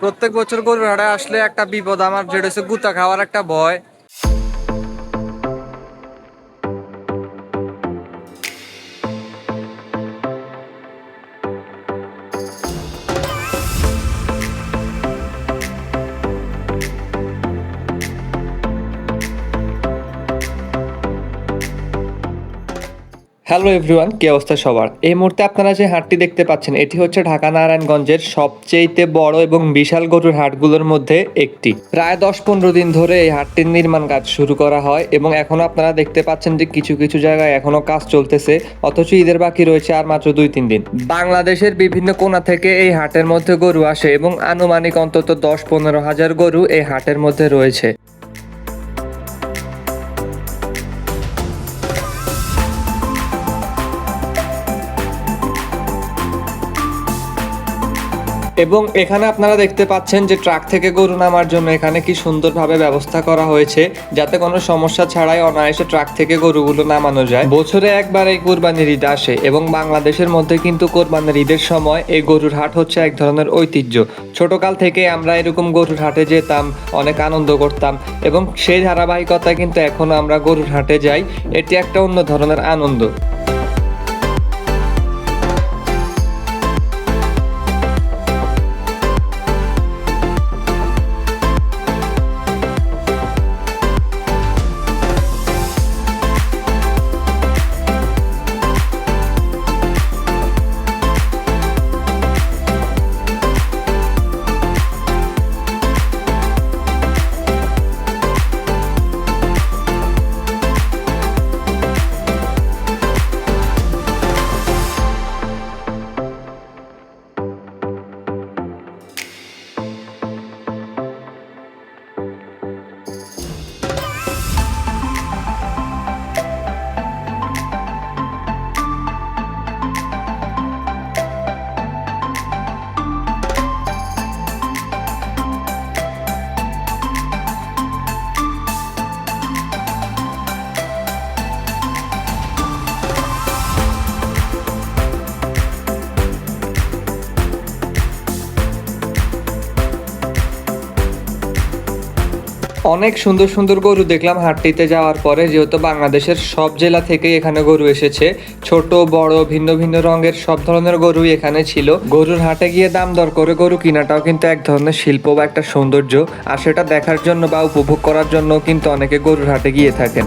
প্রত্যেক বছর গরুর হাটে আসলে একটা বিপদ আমার, যেটা হচ্ছে গুতা খাওয়ার একটা ভয়। হ্যালো এভরিওয়ান, কি অবস্থা সবার? এই মুহূর্তে আপনারা যে হাটটি দেখতে পাচ্ছেন এটি হচ্ছে ঢাকা নারায়ণগঞ্জের সবচেয়ে বড় এবং বিশাল গরুর হাটগুলোর মধ্যে একটি। প্রায় 10-15 দিন ধরে এই হাটটির নির্মাণ কাজ শুরু করা হয় এবং এখনো আপনারা দেখতে পাচ্ছেন যে কিছু কিছু জায়গায় এখনো কাজ চলতেছে, অথচ ঈদের বাকি রয়েছে আর মাত্র 2-3 দিন। বাংলাদেশের বিভিন্ন কোণা থেকে এই হাটের মধ্যে গরু আসে এবং আনুমানিক অন্তত 10-15 হাজার গরু এই হাটের মধ্যে রয়েছে। এবং এখানে আপনারা দেখতে পাচ্ছেন যে ট্রাক থেকে গরু নামার জন্য এখানে কি সুন্দরভাবে ব্যবস্থা করা হয়েছে, যাতে কোনো সমস্যা ছাড়াই অনায়াসে ট্রাক থেকে গরুগুলো নামানো যায়। বছরে একবার এই কোরবানির ঈদ আসে এবং বাংলাদেশের মধ্যে কিন্তু কোরবানির ঈদের সময় এই গরুর হাট হচ্ছে এক ধরনের ঐতিহ্য। ছোটকাল থেকে আমরা এরকম গরুর হাটে যেতাম, অনেক আনন্দ করতাম এবং সেই ধারাবাহিকতায় কিন্তু এখনো আমরা গরুর হাটে যাই। এটি একটা অন্য ধরনের আনন্দ। অনেক সুন্দর সুন্দর গরু দেখলাম হাটটিতে যাওয়ার পরে, যেহেতু বাংলাদেশের সব জেলা থেকেই এখানে গরু এসেছে। ছোট বড় ভিন্ন ভিন্ন রঙের সব ধরনের গরুই এখানে ছিল। গরুর হাটে গিয়ে দাম দর করে গরু কেনাটাও কিন্তু এক ধরনের শিল্প বা একটা সৌন্দর্য, আর সেটা দেখার জন্য বা উপভোগ করার জন্য কিন্তু অনেকে গরুর হাটে গিয়ে থাকেন।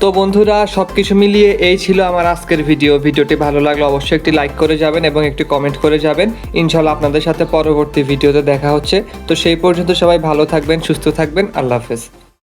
তো বন্ধুরা, সবকিছু মিলিয়ে এই ছিল আমার আজকের ভিডিওটি ভালো লাগলে অবশ্যই একটি লাইক করে যাবেন এবং একটি কমেন্ট করে যাবেন। ইনশাআল্লাহ আপনাদের সাথে পরবর্তী ভিডিওতে দেখা হচ্ছে। তো সেই পর্যন্ত সবাই ভালো থাকবেন, সুস্থ থাকবেন। আল্লাহ হাফেজ।